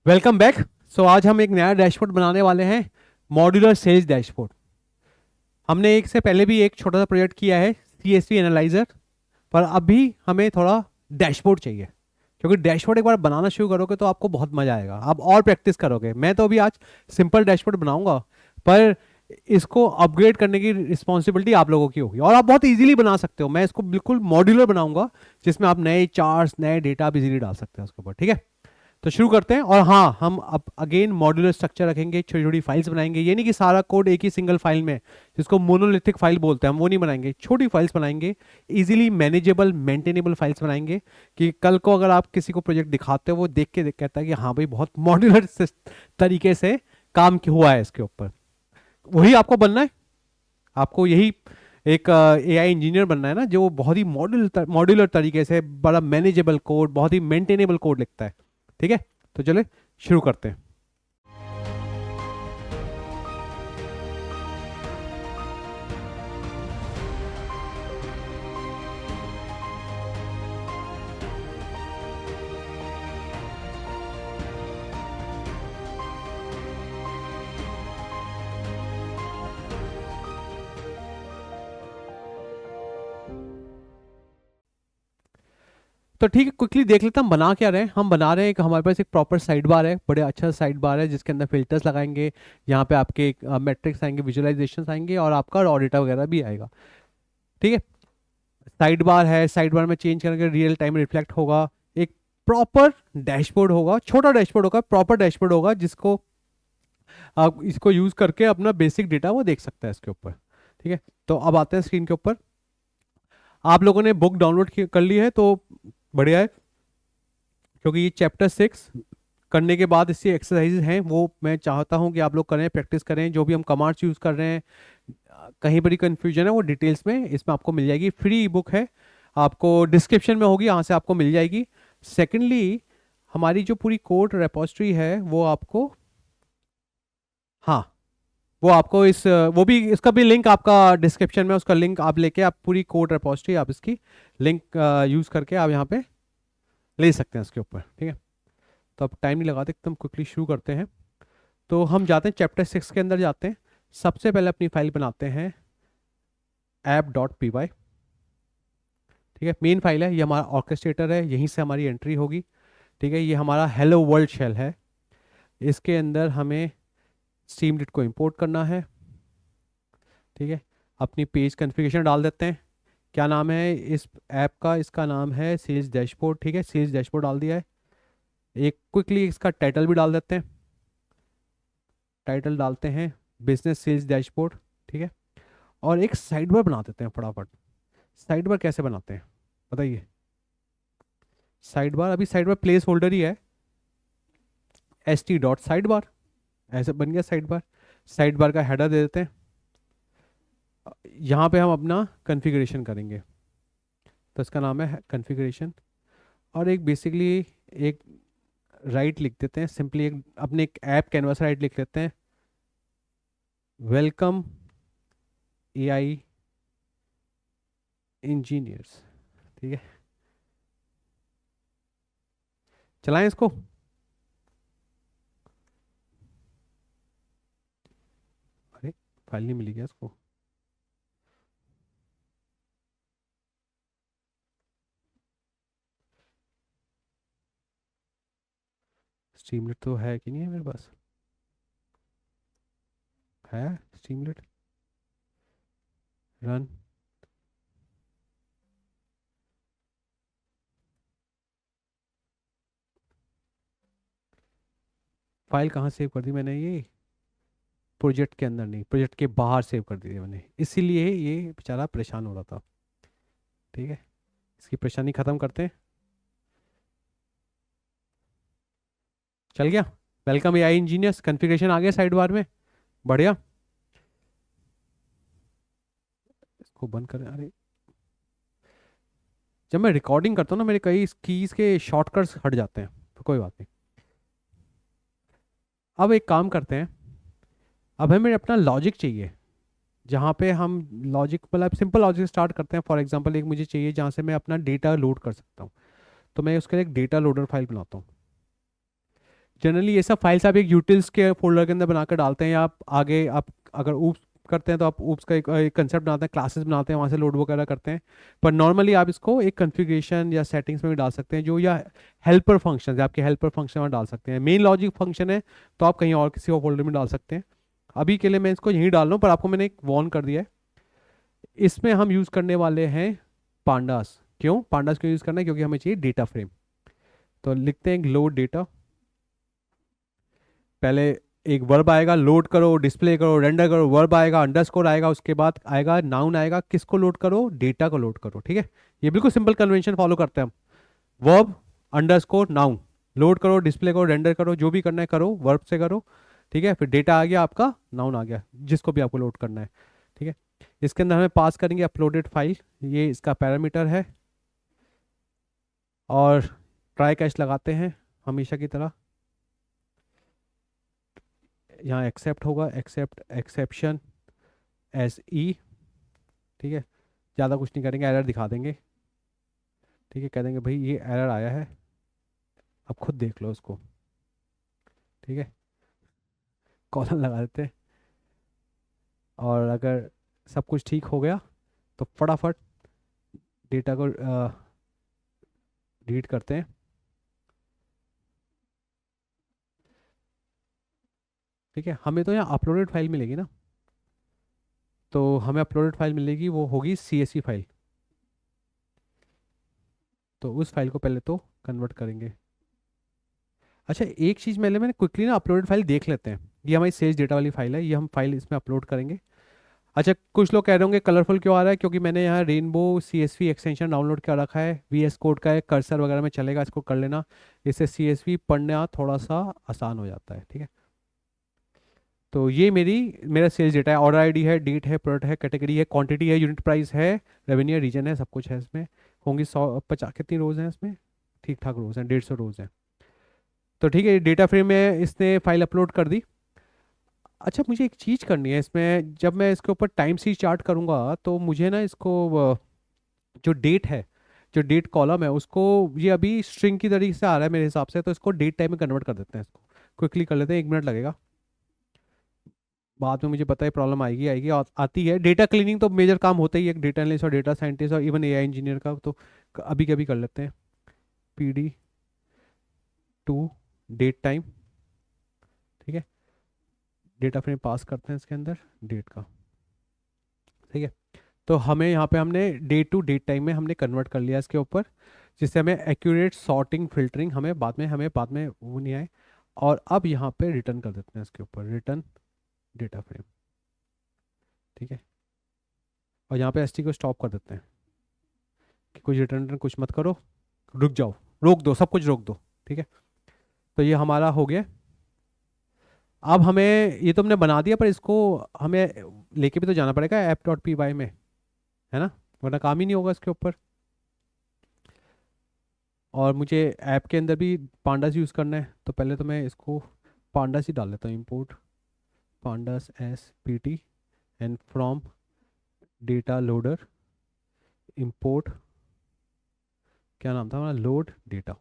Welcome back. सो आज हम एक नया डैशबोर्ड बनाने वाले हैं, मॉड्यूलर सेल्स डैशबोर्ड। हमने एक से पहले भी एक छोटा सा प्रोजेक्ट किया है, सीएसवी एनालाइजर। पर अभी हमें थोड़ा डैशबोर्ड चाहिए, क्योंकि डैशबोर्ड एक बार बनाना शुरू करोगे तो आपको बहुत मजा आएगा, आप और प्रैक्टिस करोगे। मैं तो अभी आज सिंपल डैशबोर्ड बनाऊंगा, पर इसको अपग्रेड करने की रिस्पॉन्सिबिलिटी आप लोगों की होगी और आप बहुत इजीली बना सकते हो। मैं इसको बिल्कुल मॉड्यूलर बनाऊंगा, जिसमें आप नए चार्ट्स, नए डेटा आप इजीली डाल सकते हैं उसके ऊपर। ठीक है, तो शुरू करते हैं। और हाँ, हम अब अगेन मॉड्यूलर स्ट्रक्चर रखेंगे, छोटी छोटी फाइल्स बनाएंगे। ये नहीं कि सारा कोड एक ही सिंगल फाइल में, जिसको मोनोलिथिक फाइल बोलते हैं, हम वो नहीं बनाएंगे। छोटी फाइल्स बनाएंगे, इजीली मैनेजेबल मेंटेनेबल फाइल्स बनाएंगे, कि कल को अगर आप किसी को प्रोजेक्ट दिखाते हो, वो देख के कहता है कि हाँ भाई, बहुत मॉड्यूलर तरीके से काम हुआ है इसके ऊपर। वही आपको बनना है। आपको यही एक एआई इंजीनियर बनना है ना, जो बहुत ही मॉड्यूलर तरीके से बड़ा मैनेजेबल कोड, बहुत ही मेंटेनेबल कोड लिखता है। ठीक है, तो चले शुरू करते हैं। तो ठीक है, क्विकली देख लेते हैं हम बना क्या रहे हैं। हम बना रहे हैं, हमारे पास एक प्रॉपर साइड बार है, बड़े अच्छा साइड बार है, जिसके अंदर फिल्टर्स लगाएंगे। यहाँ पे आपके मैट्रिक्स आएंगे, विजुअलाइजेशन आएंगे, और आपका रॉ डेटा वगैरह भी आएगा। ठीक है, साइड बार है, साइड बार में चेंज करके रियल टाइम रिफ्लेक्ट होगा। एक प्रॉपर डैशबोर्ड होगा, छोटा डैशबोर्ड होगा, प्रॉपर डैशबोर्ड होगा, जिसको आप इसको यूज करके अपना बेसिक डेटा वो देख सकता है इसके ऊपर। ठीक है, तो अब आते हैं स्क्रीन के ऊपर। आप लोगों ने बुक डाउनलोड कर ली है तो बढ़िया है, क्योंकि ये चैप्टर 6 करने के बाद इससे एक्सरसाइजेज हैं, वो मैं चाहता हूँ कि आप लोग करें, प्रैक्टिस करें। जो भी हम कमांड्स यूज़ कर रहे हैं, कहीं पर कंफ्यूजन है, वो डिटेल्स में इसमें आपको मिल जाएगी। फ्री ई बुक है, आपको डिस्क्रिप्शन में होगी, यहाँ से आपको मिल जाएगी। सेकेंडली, हमारी जो पूरी कोड रेपोजिटरी है वो आपको, हाँ, वो आपको इस वो भी, इसका भी लिंक आपका डिस्क्रिप्शन में, उसका लिंक आप लेके आप पूरी कोड रेपोजिटरी, आप इसकी लिंक यूज़ करके आप यहाँ पे ले सकते हैं इसके ऊपर। ठीक है, तो अब टाइम नहीं लगाते, एकदम क्विकली शुरू करते हैं। तो हम जाते हैं चैप्टर 6 के अंदर जाते हैं। सबसे पहले अपनी फाइल बनाते हैं app.py। ठीक है, मेन फाइल है, ये हमारा ऑर्केस्ट्रेटर है, यहीं से हमारी एंट्री होगी। ठीक है, ये हमारा हेलो वर्ल्ड शेल है। इसके अंदर हमें स्ट्रीमलीट को इंपोर्ट करना है। ठीक है, अपनी पेज कॉन्फ़िगरेशन डाल देते हैं। क्या नाम है इस ऐप का? इसका नाम है सेल्स डैशबोर्ड। ठीक है, सेल्स डैशबोर्ड डाल दिया है। एक क्विकली इसका टाइटल भी डाल देते हैं। टाइटल डालते हैं बिजनेस सेल्स डैशबोर्ड। ठीक है, और एक साइड बार बना देते हैं फटाफट। साइड बार कैसे बनाते हैं बताइए? साइड बार, अभी साइड बार प्लेस होल्डर ही है, st.sidebar, ऐसे बन गया साइड बार। साइड बार का हेडर दे देते हैं। यहाँ पे हम अपना कॉन्फ़िगरेशन करेंगे, तो इसका नाम है कॉन्फ़िगरेशन। और एक बेसिकली एक राइट लिख देते हैं, सिंपली एक अपने एक ऐप कैनवास राइट लिख लेते हैं, वेलकम एआई इंजीनियर्स। ठीक है, चलाएं इसको। अरे, फाइल नहीं मिली क्या इसको? स्ट्रीमलेट तो है कि नहीं है मेरे पास? है स्ट्रीमलेट, रन। फाइल कहाँ सेव कर दी मैंने? ये प्रोजेक्ट के अंदर नहीं, प्रोजेक्ट के बाहर सेव कर दी थी मैंने, इसीलिए ये बेचारा परेशान हो रहा था। ठीक है, इसकी परेशानी खत्म करते हैं। चल गया, वेलकम एआई इंजीनियर्स, कॉन्फ़िगरेशन आ गया साइड बार में। बढ़िया, इसको बंद करें। अरे, जब मैं रिकॉर्डिंग करता हूँ ना, मेरे कई कीज के शॉर्टकट्स हट जाते हैं, तो कोई बात नहीं। अब एक काम करते हैं, अब हमें अपना लॉजिक चाहिए, जहाँ पे हम लॉजिक, मतलब सिंपल लॉजिक स्टार्ट करते हैं। फॉर एग्जांपल, एक मुझे चाहिए जहाँ से मैं अपना डेटा लोड कर सकता हूँ, तो मैं उसके लिए एक डेटा लोडर फाइल बनाता हूँ। जनरली ये सब फाइल्स आप एक यूटिल्स के फोल्डर के अंदर बनाकर डालते हैं, या आप आगे आप अगर ऊप्स करते हैं तो आप ऊप्स का एक कंसेप्ट बनाते हैं, क्लासेस बनाते हैं, वहाँ से लोड वगैरह करते हैं। पर नॉर्मली आप इसको एक कॉन्फ़िगरेशन या सेटिंग्स में भी डाल सकते हैं, जो या हेल्पर फंक्शन है, आपके हेल्पर फंक्शन में डाल सकते हैं। मेन लॉजिक फंक्शन है तो आप कहीं और किसी और फोल्डर में डाल सकते हैं। अभी के लिए मैं इसको यहीं डाल रहा हूँ, पर आपको मैंने एक वॉर्न कर दिया है। इसमें हम यूज़ करने वाले हैं पांडास। क्यों पांडास क्यों यूज़ करना है? क्योंकि हमें चाहिए डेटा फ्रेम। तो लिखते हैं लोड डेटा। पहले एक वर्ब आएगा, लोड करो, डिस्प्ले करो, रेंडर करो, वर्ब आएगा, अंडरस्कोर आएगा, उसके बाद आएगा नाउन आएगा। किसको लोड करो? डेटा को लोड करो। ठीक है, ये बिल्कुल सिंपल कन्वेंशन फॉलो करते हैं हम। वर्ब अंडरस्कोर नाउन, लोड करो, डिस्प्ले करो, रेंडर करो, जो भी करना है करो, वर्ब से करो। ठीक है, फिर डेटा आ गया आपका, नाउन आ गया, जिसको भी आपको लोड करना है। ठीक है, इसके अंदर हमें पास करेंगे अपलोडेड फाइल, ये इसका पैरामीटर है। और ट्राई कैच लगाते हैं हमेशा की तरह। यहाँ एक्सेप्ट होगा, एक्सेप्ट एक्सेप्शन एस ई। ठीक है, ज़्यादा कुछ नहीं करेंगे, एरर दिखा देंगे। ठीक है, कह देंगे भाई ये एरर आया है, अब खुद देख लो उसको। ठीक है, कॉलन लगा देते हैं। और अगर सब कुछ ठीक हो गया तो फटाफट डेटा को डिलीट करते हैं। ठीक है, हमें तो यहाँ अपलोडेड फाइल मिलेगी ना, तो हमें अपलोडेड फाइल मिलेगी, वो होगी CSV फाइल। तो उस फाइल को पहले तो कन्वर्ट करेंगे। अच्छा, एक चीज़ मैंने क्विकली ना अपलोडेड फाइल देख लेते हैं। ये हमारी सेज डेटा वाली फाइल है, ये हम फाइल इसमें अपलोड करेंगे। अच्छा, कुछ लोग कह रहे होंगे कलरफुल क्यों आ रहा है? क्योंकि मैंने यहाँ रेनबो CSV एक्सटेंशन डाउनलोड कर रखा है, VS कोड का है, कर्सर वगैरह में चलेगा, इसको कर लेना। इससे CSV पढ़ना थोड़ा सा आसान हो जाता है। ठीक है, तो ये मेरा सेल्स डेटा है, ऑर्डर ID है, डेट है, प्रोडक्ट है, कैटेगरी है, क्वांटिटी है, यूनिट प्राइस है, रेवेन्यू रीजन है, सब कुछ है इसमें। होंगी 150 कितनी रोज़ हैं इसमें? ठीक ठाक रोज़ हैं, 150 रोज़ हैं। तो ठीक है, डेटा फ्रेम में इसने फाइल अपलोड कर दी। अच्छा, मुझे एक चीज़ करनी है इसमें, जब मैं इसके ऊपर टाइम सीरीज चार्ट करूँगा तो मुझे ना इसको जो डेट है, जो डेट कॉलम है, उसको ये अभी स्ट्रिंग की तरीके से आ रहा है मेरे हिसाब से, तो इसको डेट टाइम में कन्वर्ट कर देते हैं। इसको क्विकली कर लेते हैं, 1 मिनट लगेगा। बाद में मुझे पता है प्रॉब्लम आएगी आएगी और आती है। डेटा क्लीनिंग तो मेजर काम होता ही है डेटा एनालिस्ट और डेटा साइंटिस्ट और इवन AI इंजीनियर का, तो अभी कभी कर लेते हैं। PD2 date time. ठीक है, डेटा फ्रेम पास करते हैं इसके अंदर डेट का। ठीक है, तो हमें यहाँ पे हमने डे टू डेट टाइम में हमने कन्वर्ट कर लिया इसके ऊपर, जिससे हमें एक्यूरेट सॉर्टिंग फिल्टरिंग हमें बाद में वो नहीं आए। और अब यहाँ पे रिटर्न कर देते हैं इसके ऊपर, रिटर्न डेटा फ्रेम। ठीक है, और यहाँ पे ST को स्टॉप कर देते हैं कि कुछ रिटर्न कुछ मत करो, रुक जाओ, रोक दो, सब कुछ रोक दो। ठीक है, तो ये हमारा हो गया। अब हमें ये तो हमने बना दिया, पर इसको हमें लेके भी तो जाना पड़ेगा app.py में, है ना, वरना काम ही नहीं होगा इसके ऊपर। और मुझे ऐप के अंदर भी पांडास यूज़ करना है, तो पहले तो मैं इसको पांडास ही डाल लेता हूँ, import pandas SPT and from data loader import, क्या नाम था हमारा, लोड डेटा।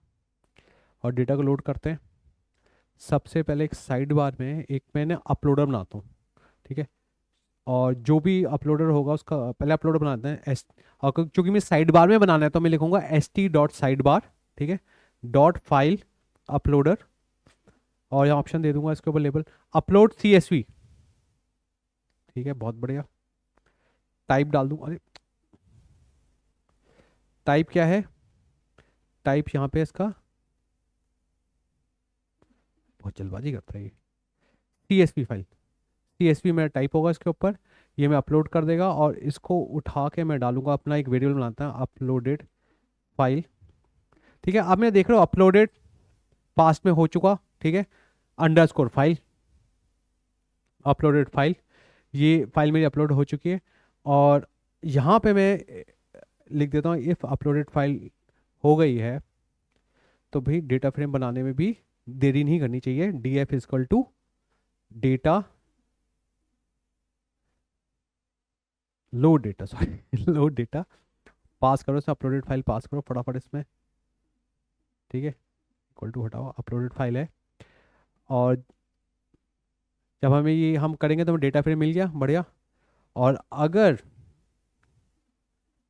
और डेटा को लोड करते हैं। सबसे पहले एक साइड बार में एक मैंने अपलोडर बनाता हूँ। ठीक है, और जो भी अपलोडर होगा उसका पहले अपलोडर बनाते हैं और क्योंकि मैं साइड बार में बनाना है तो मैं लिखूंगा st.sidebar। ठीक है, डॉट फाइल अपलोडर, और यहाँ ऑप्शन दे दूंगा इसके ऊपर लेबल अपलोड CSV। ठीक है, बहुत बढ़िया। टाइप डाल दूंगा, अरे टाइप क्या है, टाइप यहाँ पे इसका बहुत जल्दबाजी करता है ये, CSV फाइल, CSV मेरा टाइप होगा इसके ऊपर, ये मैं अपलोड कर देगा। और इसको उठा के मैं डालूंगा, अपना एक वेरिएबल बनाता है अपलोडेड फाइल। ठीक है, अब मैं देख रहा हूँ अपलोडेड पास्ट में हो चुका। ठीक है, अंडरस्कोर फाइल, अपलोडेड फाइल, ये फाइल मेरी अपलोड हो चुकी है। और यहाँ पे मैं लिख देता हूँ इफ़ अपलोडेड फाइल हो गई है तो भाई डेटा फ्रेम बनाने में भी देरी नहीं करनी चाहिए। DF is equal to data load data, sorry load data pass करो, इसमें अपलोडेड फाइल पास करो फटाफट इसमें। ठीक है, इक्वल टू हटाओ, अपलोडेड फाइल है। और जब हमें ये हम करेंगे तो हमें डेटा फ्रेम मिल गया, बढ़िया। और अगर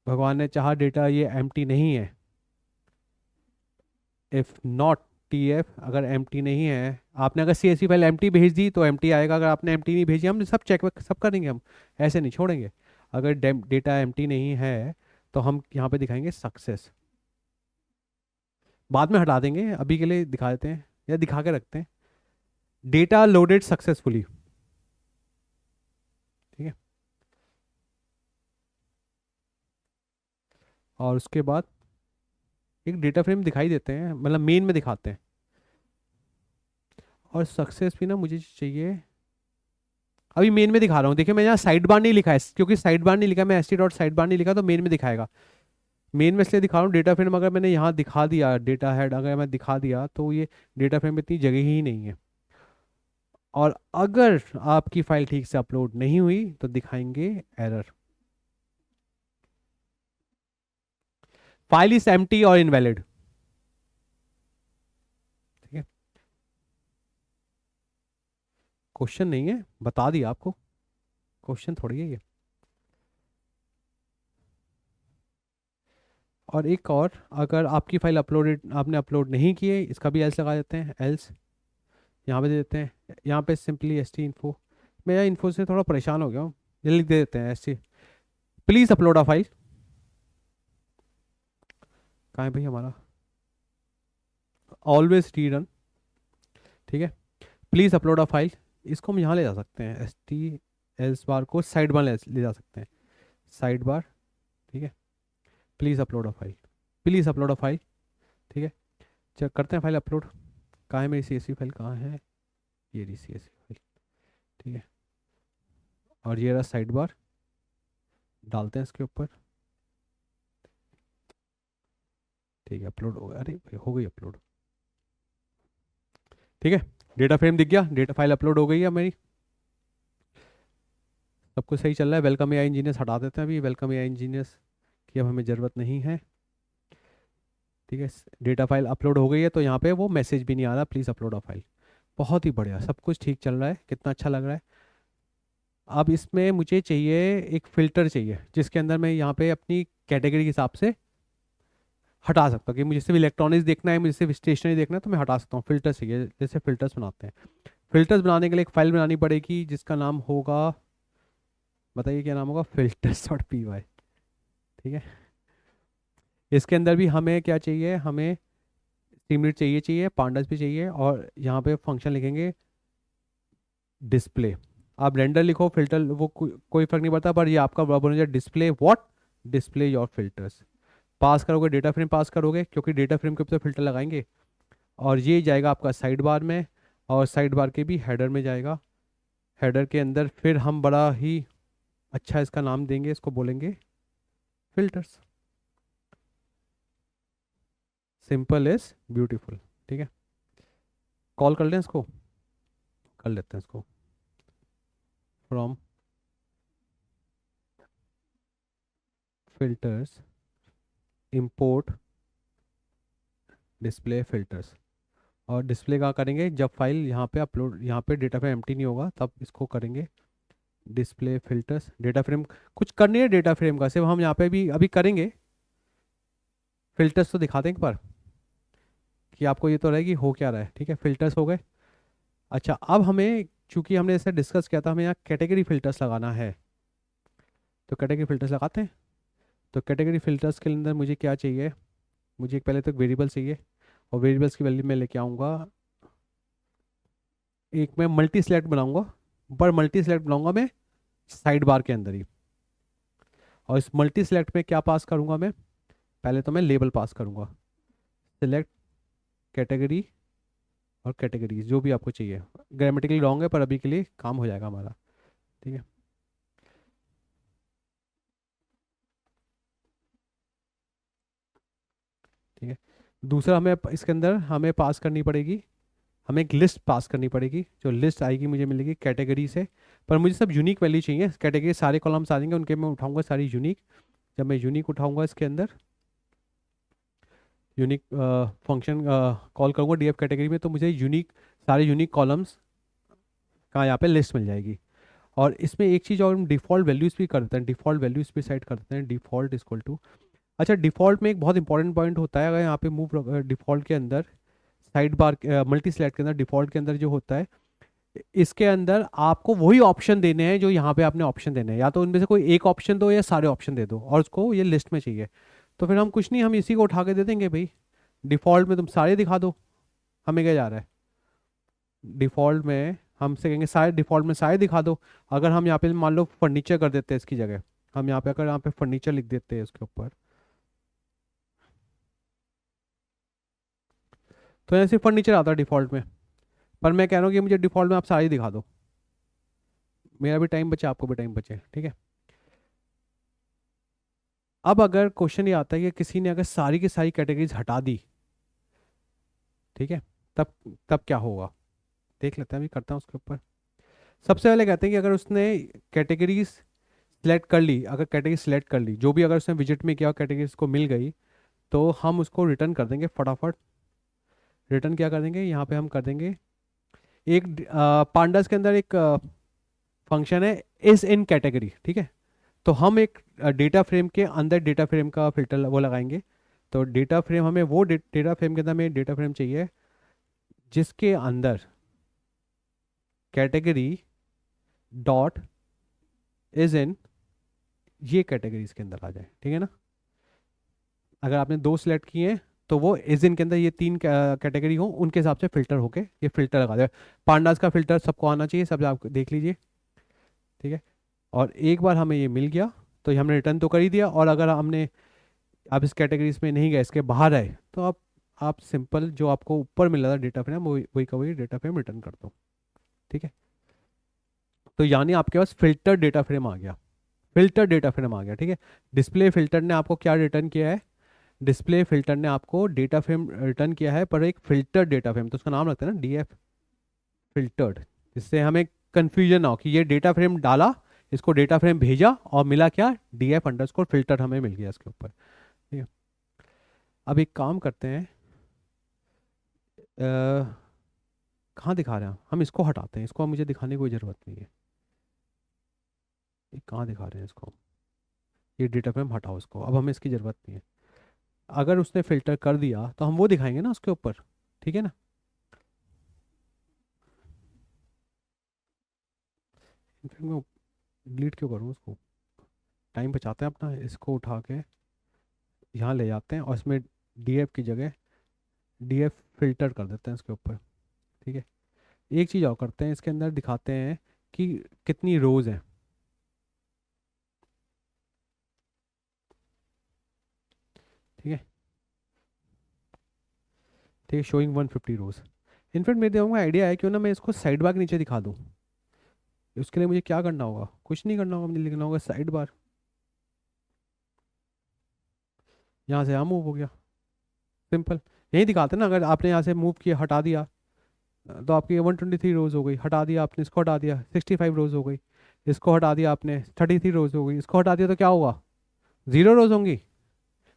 भगवान ने चाहा डेटा ये एम्प्टी नहीं है, इफ़ नॉट TF, अगर एम्प्टी नहीं है, आपने अगर CSV फाइल एम्प्टी भेज दी तो एम्प्टी आएगा, अगर आपने एम्प्टी नहीं भेजी हम सब चेक सब करेंगे, हम ऐसे नहीं छोड़ेंगे। अगर डेटा एम्प्टी नहीं है तो हम यहाँ पे दिखाएंगे सक्सेस, बाद में हटा देंगे, अभी के लिए दिखा देते हैं या दिखा के रखते हैं, डेटा लोडेड सक्सेसफुली। ठीक है, और उसके बाद एक डेटा फ्रेम दिखाई देते हैं, मतलब मेन में दिखाते हैं। और सक्सेस भी ना मुझे चाहिए, अभी मेन में दिखा रहा हूँ, देखिए मैं यहाँ साइड बार नहीं लिखा है, क्योंकि साइड बार नहीं लिखा, मैं st डॉट साइड बार नहीं लिखा तो मेन में दिखाएगा। मेन में इसलिए दिखा रहा हूँ, डेटा फ्रेम अगर मैंने यहाँ दिखा दिया, डेटा हेड अगर मैं दिखा दिया तो ये डेटा फ्रेम में इतनी जगह ही नहीं है। और अगर आपकी फाइल ठीक से अपलोड नहीं हुई तो दिखाएंगे एरर, फाइल इज एम्प्टी और इनवैलिड। ठीक है, क्वेश्चन नहीं है, बता दिया आपको, क्वेश्चन थोड़ी है ये। और एक और, अगर आपकी फाइल अपलोडेड, आपने अपलोड नहीं किए, इसका भी एल्स लगा देते हैं, एल्स यहाँ पे दे देते हैं, यहाँ पे सिंपली st info, मैं यहाँ इन्फो से थोड़ा परेशान हो गया हूँ, ये लिख दे देते हैं st please upload a file. कहाँ है भाई हमारा, ऑलवेज रीरन। ठीक है, प्लीज अपलोड अ फाइल, इसको हम यहाँ ले जा सकते हैं, st एल्स बार को साइड बार ले जा सकते हैं, साइड बार। ठीक है, please upload a file, please upload a file. ठीक है, चेक करते हैं फाइल अपलोड, कहाँ है मेरी CSV फाइल, कहाँ है, ये रही CSV फाइल। ठीक है, और ये रहा साइड बार, डालते हैं इसके ऊपर। ठीक है, अपलोड हो गया, अरे भाई हो गई अपलोड। ठीक है, डेटा फ्रेम दिख गया, डेटा फाइल अपलोड हो गई है मेरी, सब कुछ सही चल रहा है। वेलकम AI इंजीनियर्स हटा देते हैं अभी, वेलकम AI इंजीनियर्स की अब हमें ज़रूरत नहीं है। ठीक है, डेटा फाइल अपलोड हो गई है, तो यहाँ पे वो मैसेज भी नहीं आ रहा, प्लीज़ अपलोड अ फाइल। बहुत ही बढ़िया, सब कुछ ठीक चल रहा है, कितना अच्छा लग रहा है। अब इसमें मुझे चाहिए एक फ़िल्टर चाहिए, जिसके अंदर मैं यहाँ पे अपनी कैटेगरी के हिसाब से हटा सकता हूँ, कि मुझे सिर्फ इलेक्ट्रॉनिक्स देखना है, मुझे सिर्फ स्टेशनरी देखना है, तो मैं हटा सकता हूँ। फिल्टर चाहिए, जैसे फिल्टर्स बनाते हैं। फिल्टर्स बनाने के लिए एक फाइल बनानी पड़ेगी जिसका नाम होगा, बताइए क्या नाम होगा, filters.py। ठीक है, इसके अंदर भी हमें क्या चाहिए, हमें स्ट्रीमलीट चाहिए पांडास भी चाहिए, और यहाँ पे फंक्शन लिखेंगे डिस्प्ले। आप रेंडर लिखो, फिल्टर वो कोई फर्क नहीं पड़ता, पर ये आपका बराबर हो जाए display what, display your filters. पास करोगे डेटा फ्रेम पास करोगे, क्योंकि डेटा फ्रेम के ऊपर फिल्टर लगाएंगे, और ये जाएगा आपका साइड बार में, और साइड बार के भी हेडर में जाएगा। हेडर के अंदर फिर हम बड़ा ही अच्छा इसका नाम देंगे, इसको बोलेंगे फिल्टर्स। Simple is beautiful. ठीक है, कॉल कर लें इसको, कर लेते हैं इसको, from filters import display filters. और डिस्प्ले कहाँ करेंगे, जब फाइल यहाँ पे अपलोड, यहाँ पे डेटा फ्रेम एम्प्टी नहीं होगा तब इसको करेंगे डिस्प्ले फिल्टर्स। डेटा फ्रेम कुछ करनी है, डेटा फ्रेम का सिर्फ हम यहाँ पे भी अभी करेंगे, फिल्टर्स तो दिखा दें एक बार कि आपको ये तो रहेगी हो क्या रहा है। ठीक है, फिल्टर्स हो गए। अच्छा, अब हमें, चूंकि हमने इसे डिस्कस किया था, हमें यहाँ कैटेगरी फिल्टर्स लगाना है, तो कैटेगरी फिल्टर्स लगाते हैं। तो कैटेगरी फिल्टर्स के अंदर मुझे क्या चाहिए, मुझे पहले तो वेरिएबल चाहिए, और वेरिएबल्स की वैल्यू मैं लेके आऊँगा, एक मैं मल्टी सेलेक्ट बनाऊंगा, पर मल्टी सेलेक्ट बनाऊंगा मैं साइड बार के अंदर ही। और इस मल्टी सेलेक्ट में क्या पास करूंगा मैं, पहले तो मैं लेबल पास करूंगा, सिलेक्ट कैटेगरी, और कैटेगरी जो भी आपको चाहिए, ग्रामेटिकली रॉन्ग है पर अभी के लिए काम हो जाएगा हमारा। ठीक है, ठीक है। दूसरा हमें इसके अंदर हमें पास करनी पड़ेगी, हमें एक लिस्ट पास करनी पड़ेगी, जो लिस्ट आएगी मुझे मिलेगी कैटेगरी से, पर मुझे सब यूनिक वैल्यू चाहिए। कैटेगरी सारे कॉलम्स आ जाएंगे, उनके मैं उठाऊंगा सारी यूनिक। जब मैं यूनिक उठाऊंगा इसके अंदर, यूनिक फंक्शन कॉल करूँगा डीएफ कैटेगरी में, तो मुझे यूनिक सारे यूनिक कॉलम्स का यहाँ पे लिस्ट मिल जाएगी। और इसमें एक चीज़ और हम डिफ़ॉल्ट वैल्यूज़ भी कर देते हैं, डिफ़ॉल्ट वैल्यूज़ भी सेट कर देते हैं, डिफ़ॉल्ट इक्वल टू। अच्छा, डिफ़ॉल्ट में एक बहुत इंपॉर्टेंट पॉइंट होता है, अगर यहाँ पे मूव डिफ़ॉल्ट के अंदर साइड बार मल्टी सेलेक्ट के अंदर डिफ़ॉल्ट के अंदर जो होता है, इसके अंदर आपको वही ऑप्शन देने हैं जो यहाँ पे आपने ऑप्शन देने हैं, या तो उनमें से कोई एक ऑप्शन दो या सारे ऑप्शन दे दो, और उसको ये लिस्ट में चाहिए। तो फिर हम कुछ नहीं, हम इसी को उठा के दे देंगे भाई, डिफ़ॉल्ट में तुम सारे दिखा दो, हमें क्या जा रहा है। डिफ़ॉल्ट में हमसे कहेंगे सारे, डिफ़ॉल्ट में सारे दिखा दो। अगर हम यहाँ पे मान लो फर्नीचर कर देते हैं इसकी जगह, हम यहाँ पे अगर यहाँ पे फर्नीचर लिख देते हैं इसके ऊपर, तो ऐसे फर्नीचर आता है डिफ़ॉल्ट में। पर मैं कह रहा हूँ कि मुझे डिफ़ॉल्ट में आप सारे दिखा दो, मेरा भी टाइम बचे, आपको भी टाइम बचे, ठीक है। अब अगर क्वेश्चन ये आता है कि किसी ने अगर सारी की सारी कैटेगरीज हटा दी, ठीक है, तब तब क्या होगा, देख लेते हैं, अभी करता हूँ उसके ऊपर। सबसे पहले कहते हैं कि अगर उसने कैटेगरीज सिलेक्ट कर ली, अगर कैटेगरी सिलेक्ट कर ली, जो भी अगर उसने विजिट में किया कैटेगरीज को मिल गई, तो हम उसको रिटर्न कर देंगे फटाफट। रिटर्न क्या कर देंगे, यहाँ पे हम कर देंगे एक पांडास के अंदर एक फंक्शन है इज इन कैटेगरी, ठीक है। तो हम एक डेटा फ्रेम के अंदर डेटा फ्रेम का फिल्टर वो लगाएंगे। तो डेटा फ्रेम हमें वो डेटा फ्रेम के अंदर हमें डेटा फ्रेम चाहिए जिसके अंदर कैटेगरी डॉट इज इन ये कैटेगरी इसके अंदर आ जाए, ठीक है ना। अगर आपने दो सिलेक्ट किए हैं तो वो इज इन के अंदर ये तीन कैटेगरी हो, उनके हिसाब से फिल्टर होके ये फिल्टर लगा दे। पांडास का फिल्टर सबको आना चाहिए, सब आप देख लीजिए, ठीक है। और एक बार हमें ये मिल गया तो ये हमने रिटर्न तो कर ही दिया। और अगर हमने आप इस कैटेगरीज में नहीं गए, इसके बाहर आए, तो आप सिंपल जो आपको ऊपर मिल रहा था डेटा फ्रेम, वही वही का वही डेटा फ्रेम रिटर्न कर दो, ठीक है। तो यानी आपके पास फिल्टर डेटा फ्रेम आ गया, फिल्टर डेटा फ्रेम आ गया, ठीक है। डिस्प्ले फिल्टर ने आपको क्या रिटर्न किया है, डिस्प्ले फिल्टर ने आपको डेटा फ्रेम रिटर्न किया है, पर एक फिल्टर डेटा फ्रेम, तो उसका नाम रखते हैं ना डीएफ फिल्टर्ड, जिससे हमें कंफ्यूजन ना हो कि ये डेटा फ्रेम डाला, इसको डेटा फ्रेम भेजा और मिला क्या, डीएफ अंडरस्कोर फिल्टर हमें मिल गया इसके ऊपर, ठीक है। अब एक काम करते हैं, कहाँ दिखा रहे हैं हम इसको हटाते हैं, इसको अब मुझे दिखाने की कोई ज़रूरत नहीं है। ये कहाँ दिखा रहे हैं इसको, ये डेटा फ्रेम हटाओ इसको, अब हमें इसकी ज़रूरत नहीं है। अगर उसने फिल्टर कर दिया तो हम वो दिखाएंगे ना उसके ऊपर, ठीक है ना। इनफैक्ट मैं डिलीट क्यों करूँ उसको, टाइम बचाते हैं अपना, इसको उठा के यहाँ ले जाते हैं और इसमें डीएफ की जगह डीएफ फिल्टर कर देते हैं इसके ऊपर, ठीक है। एक चीज़ और करते हैं, इसके अंदर दिखाते हैं कि कितनी रोज़ हैं, ठीक है, ठीक है। शोइंग 150 रोज़। इनफैक्ट मेरे दिमाग में आइडिया है, क्यों ना मैं इसको साइड बार के नीचे दिखा दूँ। उसके लिए मुझे क्या करना होगा, कुछ नहीं करना होगा, मुझे लिखना होगा साइड बार, यहाँ से यहाँ मूव हो गया, सिंपल। यही दिखाते हैं ना, अगर आपने यहाँ से मूव किया, हटा दिया, तो आपकी 123 रोज़ हो गई, हटा दिया आपने, इसको हटा दिया 65 रोज़ हो गई, इसको हटा दिया आपने 33 रोज़ हो गई, इसको हटा दिया तो क्या होगा, 0 रोज़ होंगी,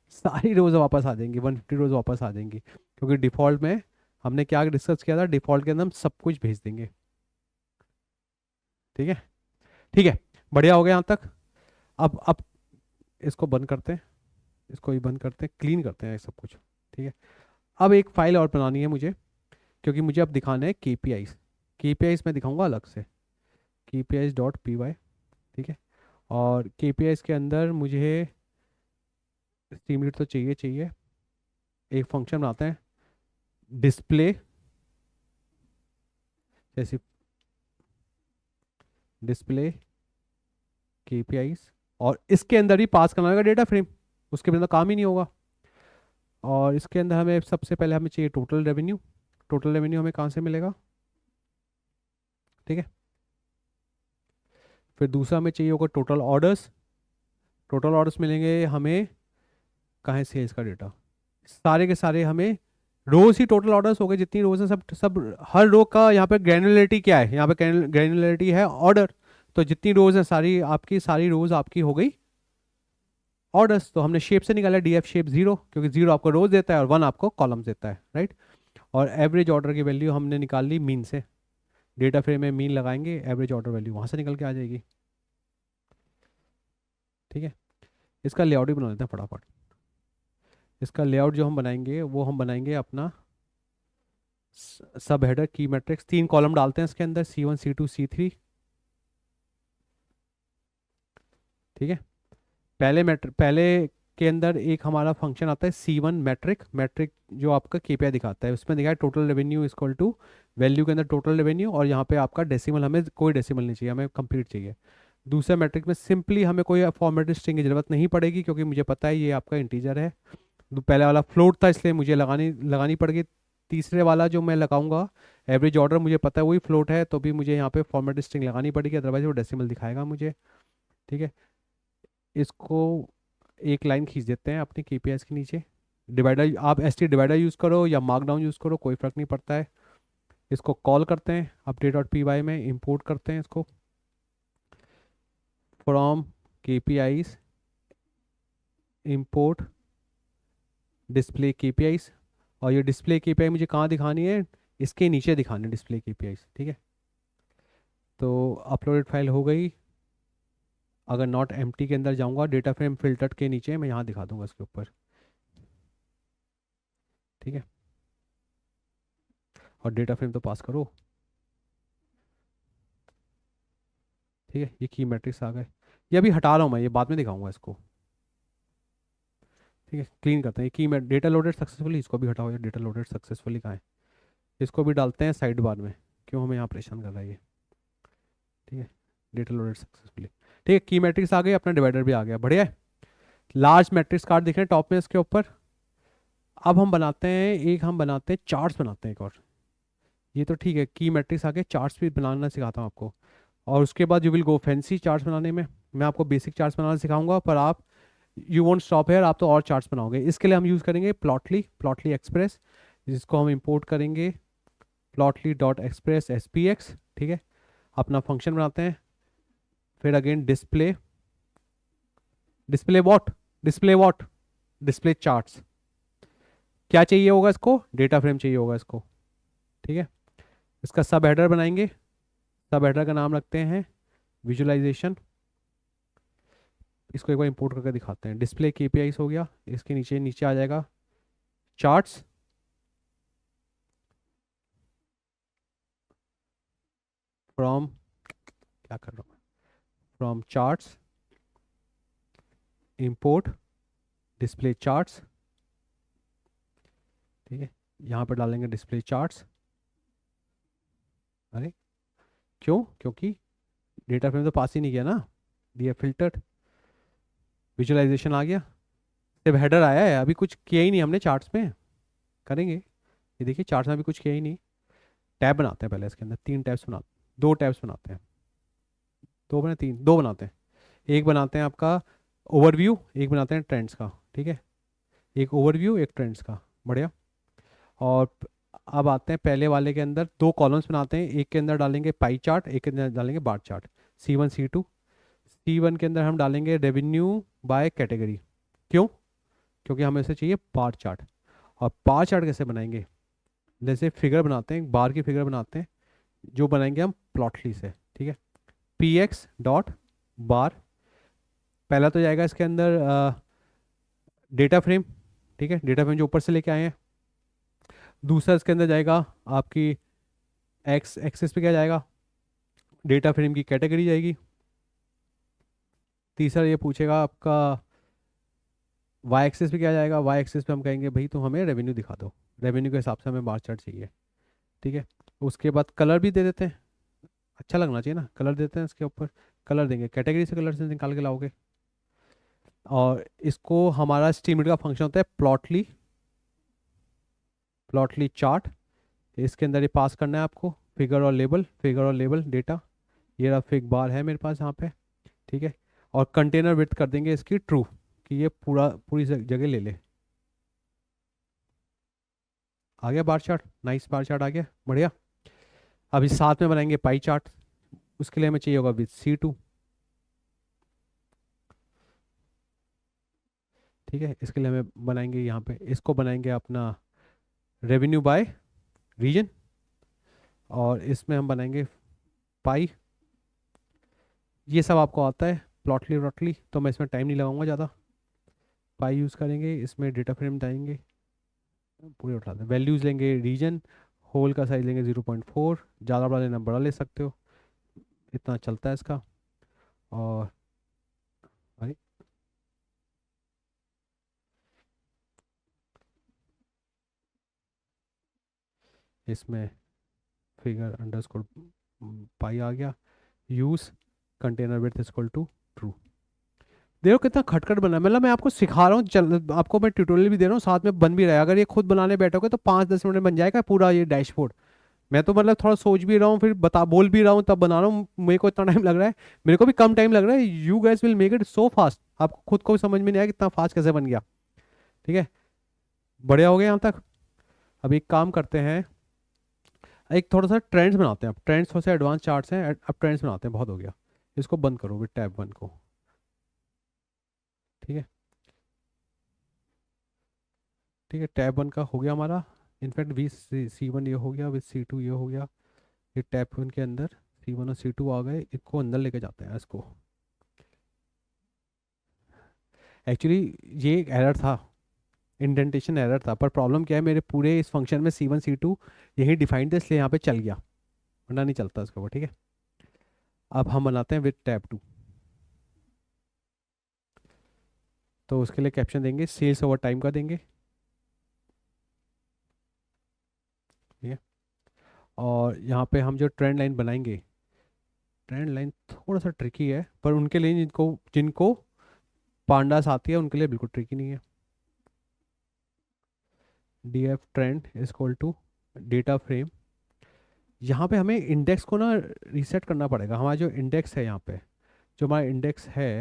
सारी रोज़ वापस आ जाएंगी, 150 रोज़ वापस आ जाएंगी, क्योंकि डिफ़ॉल्ट में हमने क्या डिस्कस किया था, डिफ़ॉल्ट के अंदर हम सब कुछ भेज देंगे, ठीक है। ठीक है, बढ़िया हो गया यहाँ तक। अब इसको बंद करते हैं, इसको ही बंद करते हैं, क्लीन करते हैं सब कुछ, ठीक है। अब एक फाइल और बनानी है मुझे, क्योंकि मुझे अब दिखाना है KPIs। KPIs मैं दिखाऊंगा अलग से, KPIs.py, ठीक है। और KPIs के अंदर मुझे स्टीम लीड तो चाहिए चाहिए, एक फंक्शन बनाते हैं डिस्प्ले, जैसे डिस्प्ले KPIs, और इसके अंदर ही पास करना होगा डेटा फ्रेम, उसके बिना काम ही नहीं होगा। और इसके अंदर हमें सबसे पहले हमें चाहिए टोटल रेवेन्यू, टोटल रेवेन्यू हमें कहाँ से मिलेगा, ठीक है। फिर दूसरा हमें चाहिए होगा टोटल ऑर्डर्स, टोटल ऑर्डर्स मिलेंगे हमें कहाँ है, सेल्स का डेटा, सारे के सारे हमें रोज ही टोटल ऑर्डर्स हो गए, जितनी रोज है सब सब, हर रो का यहाँ पे ग्रैनुलरिटी क्या है, यहाँ पे ग्रैनुलरिटी है ऑर्डर, तो जितनी रोज है सारी आपकी, सारी रोज आपकी हो गई ऑर्डर्स तो हमने शेप से निकाला, डी एफ शेप 0, क्योंकि 0 आपको रोज देता है और 1 आपको कॉलम्स देता है, राइट। और एवरेज ऑर्डर की वैल्यू हमने निकाल ली मीन से, डेटा फ्रेम में मीन लगाएंगे, एवरेज ऑर्डर वैल्यू वहाँ से निकल के आ जाएगी, ठीक है। इसका लेआउट भी बना लेते हैं फटाफट। इसका लेआउट जो हम बनाएंगे वो हम बनाएंगे अपना सब हेडर की मैट्रिक्स, 3 कॉलम डालते हैं इसके अंदर, C1 C2 C3, ठीक है। पहले के अंदर एक हमारा फंक्शन आता है C1 मैट्रिक, मैट्रिक जो आपका KPI दिखाता है, उसमें दिखा है total revenue equal to value के अंदर टोटल रेवेन्यू, और यहाँ पे आपका डेसिमल, हमें कोई डेसिमल नहीं चाहिए, हमें कंप्लीट चाहिए। दूसरे मैट्रिक में सिंपली हमें कोई फॉर्मेटेड स्ट्रिंग की जरूरत नहीं पड़ेगी, क्योंकि मुझे पता है ये आपका इंटीजर है। पहले वाला फ्लोट था इसलिए मुझे लगानी लगानी पड़ेगी। तीसरे वाला जो मैं लगाऊंगा एवरेज ऑर्डर, मुझे पता है वही फ्लोट है, तो भी मुझे यहाँ पे फॉर्मेट स्ट्रिंग लगानी पड़ेगी, अदरवाइज वो डेसिमल दिखाएगा मुझे, ठीक है। इसको एक लाइन खींच देते हैं अपने KPIs के नीचे। डिवाइडर, आप ST डिवाइडर यूज़ करो या मार्कडाउन यूज़ करो, कोई फ़र्क नहीं पड़ता है। इसको कॉल करते हैं update.py में, इंपोर्ट करते हैं इसको from KPIs, import display KPIs, और ये डिस्प्ले KPI मुझे कहाँ दिखानी है, इसके नीचे दिखानी है डिस्प्ले KPIs, ठीक है। तो अपलोडेड फाइल हो गई। अगर नॉट एम्प्टी के अंदर जाऊंगा, डेटा फ्रेम फिल्टर के नीचे मैं यहाँ दिखा दूंगा इसके ऊपर, ठीक है। और डेटा फ्रेम तो पास करो, ठीक है। ये की मैट्रिक्स आ गए, ये अभी हटा रहा हूँ मैं, ये बाद में दिखाऊंगा इसको, ठीक है। क्लीन करते हैं ये की डेटा लोडेड सक्सेसफुली, इसको भी हटाओ, ये डेटा लोडेड सक्सेसफुली कहाँ है, इसको भी डालते हैं साइड बार में, क्यों हमें यहाँ परेशान कर रहा है ये, ठीक है। डेटा लोडेड सक्सेसफुली, ठीक है। की मैट्रिक्स आ गई, अपना डिवाइडर भी आ गया, बढ़िया है। लार्ज मैट्रिक्स कार्ड दिख रहे हैं टॉप में इसके ऊपर। अब हम बनाते हैं हम बनाते हैं चार्ट्स बनाते हैं एक और। ये तो ठीक है, की मैट्रिक्स आके चार्ट्स भी बनाना सिखाता हूँ आपको, और उसके बाद you will go fancy charts बनाने में। मैं आपको बेसिक चार्ट्स बनाना सिखाऊंगा, पर आप यू वोंट स्टॉप हेयर, आप तो और चार्ट्स बनाओगे। इसके लिए हम यूज़ करेंगे प्लॉटली एक्सप्रेस, जिसको हम इंपोर्ट करेंगे प्लॉटली डॉट एक्सप्रेस SPX, ठीक है। अपना फंक्शन बनाते हैं, फिर again display display what display what display charts. क्या चाहिए होगा इसको, डेटा फ्रेम चाहिए होगा इसको, ठीक है। इसका सब हेडर बनाएंगे, सब हेडर का नाम रखते हैं विजुअलाइजेशन। इसको एक बार इंपोर्ट करके दिखाते हैं, डिस्प्ले KPIs हो गया, इसके नीचे नीचे आ जाएगा चार्ट्स, फ्रॉम, क्या कर रहा हूँ, from charts import display charts, ठीक है। यहाँ पर डालेंगे डिस्प्ले चार्ट्स। अरे क्यों, क्योंकि डेटा फ्रेम तो पास ही नहीं किया ना, दिया फिल्टर्ड, विजुअलाइजेशन आ गया, सिर्फ हेडर आया है, अभी कुछ किया ही नहीं हमने चार्ट्स में, करेंगे। ये देखिए चार्ट्स में अभी कुछ किया ही नहीं। टैब बनाते हैं पहले इसके अंदर, 3 टैब्स बना, 2 टैब्स बनाते हैं, 2 बने 3, 2 बनाते हैं। एक बनाते हैं आपका ओवरव्यू, एक बनाते हैं ट्रेंड्स का, ठीक है। एक ओवरव्यू एक ट्रेंड्स का, बढ़िया। और अब आते हैं पहले वाले के अंदर 2 कॉलम्स बनाते हैं, एक के अंदर डालेंगे पाई चार्ट, एक के अंदर डालेंगे bar chart, C1 C2। C1 के अंदर हम डालेंगे रेवेन्यू बाय कैटेगरी, क्यों, क्योंकि हमें इसे चाहिए बार चार्ट। और बार चार्ट कैसे बनाएंगे, जैसे फिगर बनाते हैं, बार की फिगर बनाते हैं, जो बनाएंगे हम प्लॉटली से, ठीक है। PX डॉट बार, पहला तो जाएगा इसके अंदर डेटा फ्रेम, ठीक है, डेटा फ्रेम जो ऊपर से लेके आए हैं। दूसरा इसके अंदर जाएगा आपकी एक्स एक्सिस पे क्या जाएगा, डेटा फ्रेम की कैटेगरी जाएगी। तीसरा ये पूछेगा आपका वाई एक्सिस पे क्या जाएगा, वाई एक्सिस पे हम कहेंगे भाई तो हमें रेवेन्यू दिखा दो, रेवेन्यू के हिसाब से हमें बार चार्ट चाहिए, ठीक है। उसके बाद कलर भी दे देते हैं, अच्छा लगना चाहिए ना, कलर देते हैं इसके ऊपर, कलर देंगे, कैटेगरी से कलर से निकाल के लाओगे। और इसको हमारा स्ट्रीमरीडर का फंक्शन होता है प्लॉटली चार्ट, इसके अंदर ये पास करना है आपको फिगर और लेबल डेटा। ये रहा फिग बार है मेरे पास यहाँ पे, ठीक है। और कंटेनर विड्थ कर देंगे इसकी ट्रू, कि ये पूरी जगह ले ले। आ गया bar chart, nice bar chart आ गया, बढ़िया। अभी साथ में बनाएंगे पाई चार्ट, उसके लिए हमें चाहिए होगा विथ C2, ठीक है, इसके लिए हमें बनाएंगे यहाँ पे, इसको बनाएंगे अपना रेवेन्यू बाय रीजन, और इसमें हम बनाएंगे पाई। ये सब आपको आता है प्लॉटली व्लॉटली, तो मैं इसमें टाइम नहीं लगाऊंगा ज़्यादा। पाई यूज़ करेंगे, इसमें डेटा फ्रेम डालेंगे, पूरे उठा दें। वैल्यूज़ लेंगे रीजन, होल का साइज लेंगे 0.4, ज़्यादा बड़ा लेना बड़ा ले सकते हो, इतना चलता है इसका। और भाई इसमें फिगर अंडरस्कोर पाई आ गया। Use container width equal to true. देखो कितना खटखट बना है, मतलब मैं आपको सिखा रहा हूँ, चल आपको मैं ट्यूटोरियल भी दे रहा हूँ, साथ में बन भी रहा है। अगर ये खुद बनाने बैठोगे तो 5-10 मिनट में बन जाएगा पूरा ये डैशबोर्ड। मैं तो मतलब थोड़ा सोच भी रहा हूँ, फिर बता बोल भी रहा हूँ, तब बना रहा हूँ, मेरे को इतना टाइम लग रहा है, मेरे को भी कम टाइम लग रहा है। You gas will make it so fast, आपको खुद को भी समझ में नहीं आया कितना फास्ट कैसे बन गया। ठीक है, बढ़िया हो गया यहाँ तक। अब एक काम करते हैं, एक थोड़ा सा ट्रेंड्स बनाते हैं। अब ट्रेंड्स थोड़े से एडवांस चार्ट्स हैं, अब ट्रेंड्स बनाते हैं। बहुत हो गया, इसको बंद करो विद टैब 1 को। ठीक है, ठीक है, टैब 1 का हो गया हमारा। इनफैक्ट वी C1 ये हो गया, विद C2 ये हो गया। ये टैब 1 के अंदर C1 और C2 आ गए, इसको अंदर लेके जाते हैं इसको। एक्चुअली ये एक एरर था, इंडेंटेशन एरर था, पर प्रॉब्लम क्या है, मेरे पूरे इस फंक्शन में C1 C2 यही डिफाइंड था, इसलिए यहाँ पे चल गया, वरना नहीं चलता इसका वो। ठीक है, अब हम बनाते हैं विद टैब 2। तो उसके लिए कैप्शन देंगे सेल्स ओवर टाइम का देंगे। ठीक है, और यहाँ पे हम जो ट्रेंड लाइन बनाएंगे, ट्रेंड लाइन थोड़ा सा ट्रिकी है, पर उनके लिए जिनको जिनको पांडास आती है उनके लिए बिल्कुल ट्रिकी नहीं है। D F trend is equal to data frame. यहाँ पे हमें इंडेक्स को ना रीसेट करना पड़ेगा। हमारा जो इंडेक्स है यहाँ पे, जो हमारा इंडेक्स है,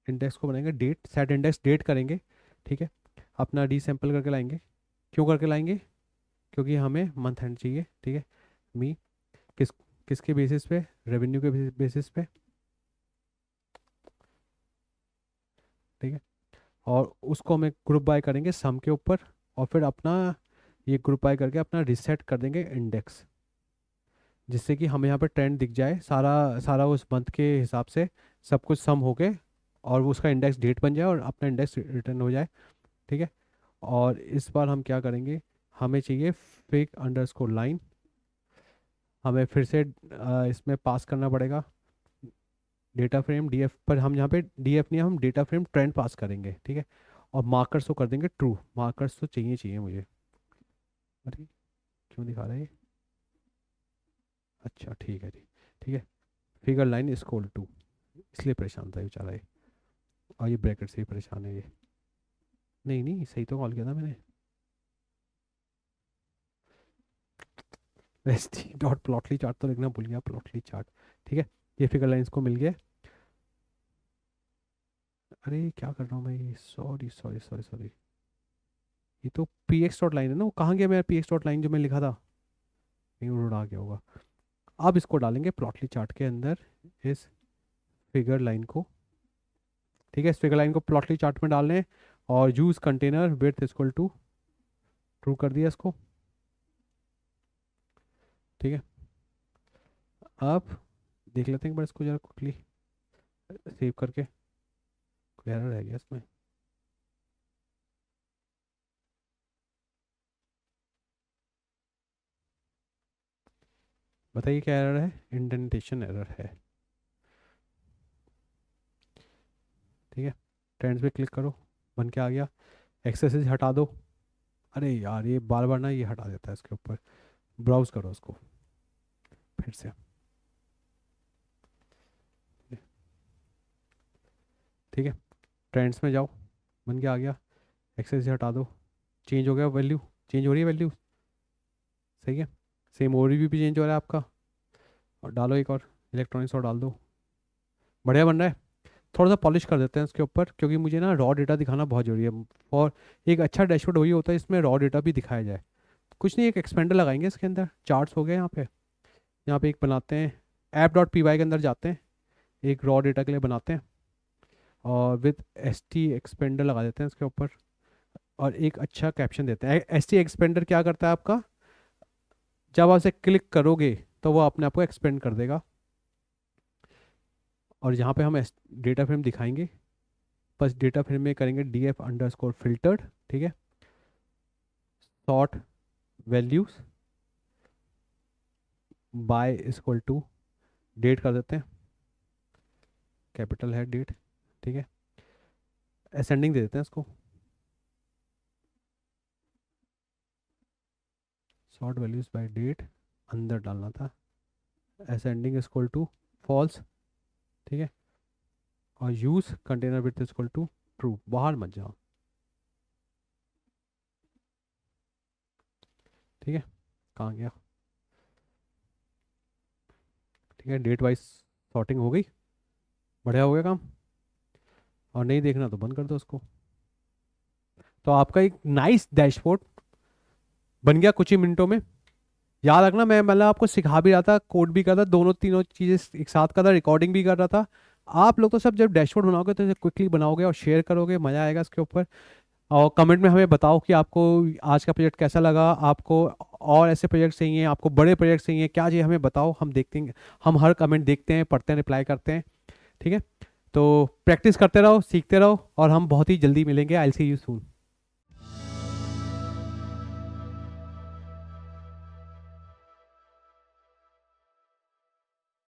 इंडेक्स को बनाएंगे डेट, सेट इंडेक्स डेट करेंगे। ठीक है, अपना डी सैंपल करके लाएंगे। क्यों करके लाएंगे, क्योंकि हमें मंथ एंड चाहिए। ठीक है, मी किस किसके बेसिस पे, रेवेन्यू के बेसिस पे। ठीक है, और उसको हमें ग्रुप बाय करेंगे सम के ऊपर, और फिर अपना ये ग्रुप बाय करके अपना रिसेट कर देंगे इंडेक्स, जिससे कि हमें यहाँ पे ट्रेंड दिख जाए सारा सारा उस मंथ के हिसाब से, सब कुछ सम हो के, और वो उसका इंडेक्स डेट बन जाए और अपना इंडेक्स रिटर्न हो जाए। ठीक है, और इस बार हम क्या करेंगे, हमें चाहिए फिग अंडरस्कोर लाइन। हमें फिर से इसमें पास करना पड़ेगा डेटा फ्रेम डीएफ, पर हम यहाँ पे डीएफ नहीं, हम डेटा फ्रेम ट्रेंड पास करेंगे। ठीक है, और मार्कर्स को कर देंगे ट्रू। मार्कर्स तो चाहिए मुझे। अरे क्यों दिखा रहा है ये, अच्छा ठीक है जी। ठीक है, figure line is equal to, इसलिए परेशान था ये बेचारा ये, और ये ब्रैकेट से ही परेशान है ये। नहीं नहीं, सही तो कॉल किया था मैंने, एस डॉट प्लॉटली चार्ट तो लिखना भूल गया, प्लॉटली चार्ट। ठीक है, ये फिगर लाइन्स को मिल गया। अरे क्या कर रहा हूँ मैं, सॉरी सॉरी सॉरी सॉरी, ये तो पी एक्स डॉट लाइन है ना, वो कहाँ गया मेरा पी एक्स डॉट लाइन जो मैं लिखा था, कहीं उड़ा गया होगा। अब इसको डालेंगे प्लॉटली चार्ट के अंदर, इस फिगर लाइन को। ठीक है, इस फिगर लाइन को प्लॉटली चार्ट में डाल लें, और use container width equal to true कर दिया इसको। ठीक है, अब देख लेते हैं एक बार इसको जरा क्विकली सेव करके, कोई एरर रह गया इसमें। बताइए क्या एरर है, इंडेंटेशन एरर है। ठीक है, ट्रेंड्स पे क्लिक करो, बन के आ गया। एक्सेसरीज हटा दो। अरे यार ये बार बार ना ये हटा देता है इसके ऊपर। ब्राउज करो उसको फिर से। ठीक है, ट्रेंड्स में जाओ, बन के आ गया। एक्सेसरीज हटा दो, चेंज हो गया वैल्यू, चेंज हो रही है वैल्यू, सही है। सेम ओवरव्यू भी चेंज हो रहा है आपका, और डालो एक और इलेक्ट्रॉनिक्स और डाल दो, बढ़िया बन रहा है। थोड़ा सा पॉलिश कर देते हैं इसके ऊपर, क्योंकि मुझे ना रॉ डेटा दिखाना बहुत जरूरी है। और एक अच्छा डैशबोर्ड वही होता है इसमें रॉ डेटा भी दिखाया जाए। कुछ नहीं, एक एक्सपेंडर लगाएंगे इसके अंदर, चार्ट्स हो गए यहाँ पे। यहाँ पे एक बनाते हैं, ऐप डॉट पी वाई के अंदर जाते हैं, एक रॉ डेटा के लिए बनाते हैं, और विद ST एक्सपेंडर लगा देते हैं इसके ऊपर, और एक अच्छा कैप्शन देते हैं। ST एक्सपेंडर क्या करता है आपका, जब आप इसे क्लिक करोगे तो वो अपने आप को एक्सपेंड कर देगा। और यहाँ पे हम डेटा फ्रेम दिखाएंगे, बस डेटा फ्रेम में करेंगे df_filtered, ठीक है। Sort values by equal to date कर देते हैं, कैपिटल है डेट, ठीक है। असेंडिंग दे देते हैं इसको, सॉर्ट वैल्यूज बाय डेट अंदर डालना था, असेंडिंग इक्वल टू फॉल्स, ठीक है। और use container width equal to true, बाहर मत जाओ, ठीक है। कहाँ गया, ठीक है। डेट वाइज सॉर्टिंग हो गई, बढ़िया हो गया काम। और नहीं देखना तो बंद कर दो उसको। तो आपका एक नाइस डैशबोर्ड बन गया कुछ ही मिनटों में। याद रखना, मैं मतलब आपको सिखा भी रहा था, कोड भी कर रहा था, दोनों तीनों चीज़ें एक साथ कर रहा था, रिकॉर्डिंग भी कर रहा था। आप लोग तो सब जब डैशबोर्ड बनाओगे तो इसे क्विकली बनाओगे और शेयर करोगे, मज़ा आएगा इसके ऊपर। और कमेंट में हमें बताओ कि आपको आज का प्रोजेक्ट कैसा लगा, आपको और ऐसे प्रोजेक्ट चाहिए, आपको बड़े प्रोजेक्ट चाहिए, क्या चाहिए हमें बताओ, हम देखते हैं। हम हर कमेंट देखते हैं, पढ़ते हैं, रिप्लाई करते हैं, ठीक है। तो प्रैक्टिस करते रहो, सीखते रहो, और हम बहुत ही जल्दी मिलेंगे। I will see you soon.